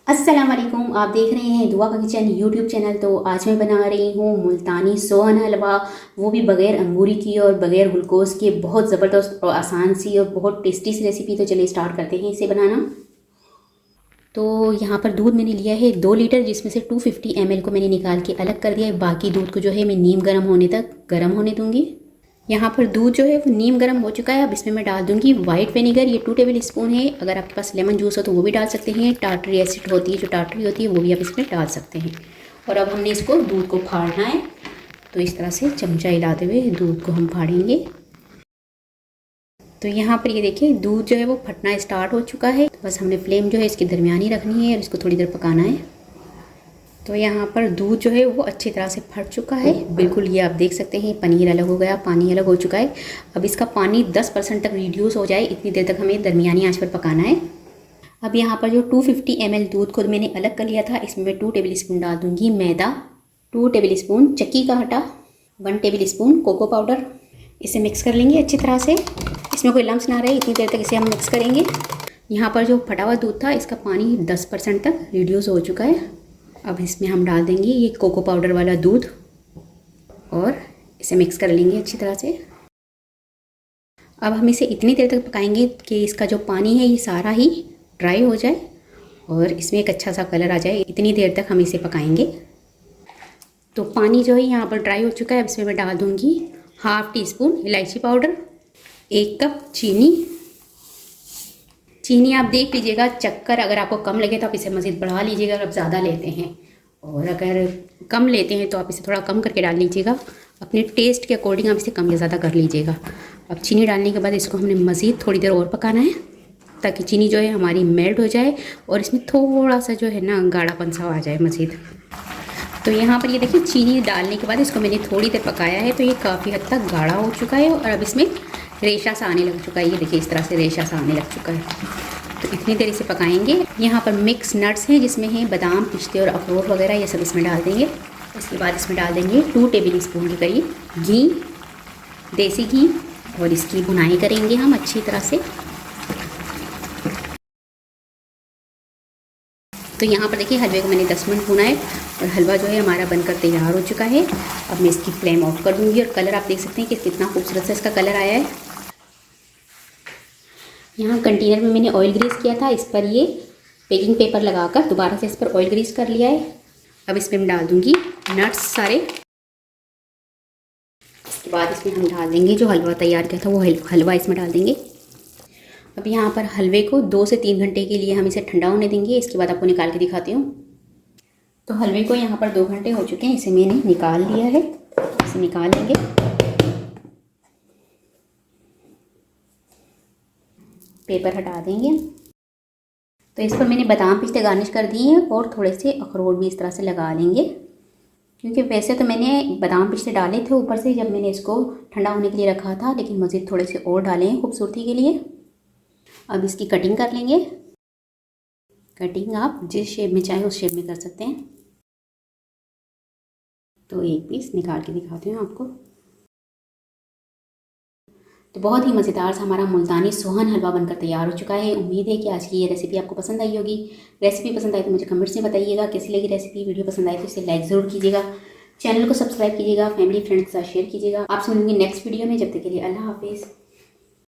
अस्सलाम वालेकुम। आप देख रहे हैं दुआ का किचन यूट्यूब चैनल। तो आज मैं बना रही हूँ मुल्तानी सोहन हलवा, वो भी बग़ैर अंगूरी की और बग़ैर ग्लूकोज़ की। बहुत ज़बरदस्त और आसान सी और बहुत टेस्टी सी रेसिपी। तो चलिए स्टार्ट करते हैं इसे बनाना। तो यहाँ पर दूध मैंने लिया है 2 लीटर, जिसमें से 250 ml को मैंने निकाल के अलग कर दिया है। बाकी दूध को जो है मैं नीम गर्म होने तक गर्म होने दूँगी। यहाँ पर दूध जो है वो नीम गर्म हो चुका है। अब इसमें मैं डाल दूँगी वाइट विनेगर, ये 2 टेबल स्पून है। अगर आपके पास लेमन जूस हो तो वो भी डाल सकते हैं। टार्टरी एसिड होती है, जो टार्टरी होती है, वो भी आप इसमें डाल सकते हैं। और अब हमने इसको दूध को फाड़ना है। तो इस तरह से चमचा हिलाते हुए दूध को हम फाड़ेंगे। तो यहाँ पर ये देखिए दूध जो है वो फटना स्टार्ट हो चुका है। तो बस हमने फ्लेम जो है इसकी दरमियानी रखनी है और इसको थोड़ी देर पकाना है। तो यहाँ पर दूध जो है वो अच्छी तरह से फट चुका है बिल्कुल। ये आप देख सकते हैं पनीर अलग हो गया, पानी अलग हो चुका है। अब इसका पानी 10% तक रिड्यूस हो जाए, इतनी देर तक हमें दरमियानी आंच पर पकाना है। अब यहाँ पर जो 250 ml दूध को मैंने अलग कर लिया था, इसमें मैं 2 टेबल स्पून डाल दूँगी मैदा, 2 टेबल स्पून चक्की का आटा, 1 टेबल स्पून कोको पाउडर। इसे मिक्स कर लेंगे अच्छी तरह से, इसमें कोई लम्स ना रहे, इतनी देर तक इसे हम मिक्स करेंगे। यहाँ पर जो फटा हुआ दूध था इसका पानी 10% तक रिड्यूस हो चुका है। अब इसमें हम डाल देंगे ये कोको पाउडर वाला दूध और इसे मिक्स कर लेंगे अच्छी तरह से। अब हम इसे इतनी देर तक पकाएंगे कि इसका जो पानी है ये सारा ही ड्राई हो जाए और इसमें एक अच्छा सा कलर आ जाए। इतनी देर तक हम इसे पकाएंगे। तो पानी जो है यहाँ पर ड्राई हो चुका है। अब इसमें मैं डाल दूँगी हाफ़ टी स्पून इलायची पाउडर, 1 कप चीनी आप देख लीजिएगा, चक्कर अगर आपको कम लगे तो आप इसे मज़ीद बढ़ा लीजिएगा अगर आप ज़्यादा लेते हैं, और अगर कम लेते हैं तो आप इसे थोड़ा कम करके डाल लीजिएगा। अपने टेस्ट के अकॉर्डिंग आप इसे कम या ज़्यादा कर लीजिएगा। अब चीनी डालने के बाद इसको हमने मज़ीद थोड़ी देर और पकाना है ताकि चीनी जो है हमारी मेल्ट हो जाए और इसमें थोड़ा सा जो है ना गाढ़ापन सा आ जाए मज़ीद। तो यहाँ पर ये देखिए चीनी डालने के बाद इसको मैंने थोड़ी देर पकाया है, तो ये काफ़ी हद तक गाढ़ा हो चुका है और अब इसमें रेशा सा आने लग चुका है। ये देखिए इस तरह से रेशा सा आने लग चुका है। तो इतनी देर इसे पकाएंगे। यहाँ पर मिक्स नट्स हैं जिसमें हैं बादाम, पिस्ते और अखरोट वगैरह, ये सब इसमें डाल देंगे। इसके बाद इसमें डाल देंगे 2 टेबल स्पून के करीब घी, देसी घी, और इसकी भुनाई करेंगे हम अच्छी तरह से। तो यहाँ पर देखिए हलवे को मैंने 10 मिनट भुना है और हलवा जो है हमारा बनकर तैयार हो चुका है। अब मैं इसकी फ्लेम ऑफ कर दूँगी और कलर आप देख सकते हैं कि कितना खूबसूरत सा इसका कलर आया है। यहाँ कंटेनर में मैंने ऑयल ग्रीस किया था, इस पर ये बेकिंग पेपर लगाकर दोबारा से इस पर ऑयल ग्रीस कर लिया है। अब इसमें मैं डाल दूँगी नट्स सारे। इसके बाद इसमें हम डाल देंगे जो हलवा तैयार किया था वो हलवा इसमें डाल देंगे। अब यहाँ पर हलवे को 2 से 3 घंटे के लिए हम इसे ठंडा होने देंगे। इसके बाद आपको निकाल के दिखाती हूँ। तो हलवे को यहाँ पर 2 घंटे हो चुके हैं, इसे मैंने निकाल लिया है। इसे निकाल लेंगे। पेपर हटा देंगे। तो इस पर मैंने बादाम पिस्ते गार्निश कर दिए हैं और थोड़े से अखरोट भी इस तरह से लगा लेंगे, क्योंकि वैसे तो मैंने बादाम पिस्ते डाले थे ऊपर से जब मैंने इसको ठंडा होने के लिए रखा था, लेकिन मज़ीद थोड़े से और डाले हैं खूबसूरती के लिए। अब इसकी कटिंग कर लेंगे। कटिंग आप जिस शेप में चाहें उस शेप में कर सकते हैं। तो एक पीस निकाल के दिखाती हूँ आपको। तो बहुत ही मज़ेदार सा हमारा मुल्तानी सोहन हलवा बनकर तैयार हो चुका है। उम्मीद है कि आज की ये रेसिपी आपको पसंद आई होगी। रेसिपी पसंद आई तो मुझे कमेंट्स में बताइएगा कैसी लगी रेसिपी। वीडियो पसंद आई तो इसे लाइक ज़रूर कीजिएगा, चैनल को सब्सक्राइब कीजिएगा, फैमिली फ्रेंड्स के साथ शेयर कीजिएगा। आपसे मिलेंगे नेक्स्ट वीडियो में। जब तक के लिए अल्लाह हाफिज़।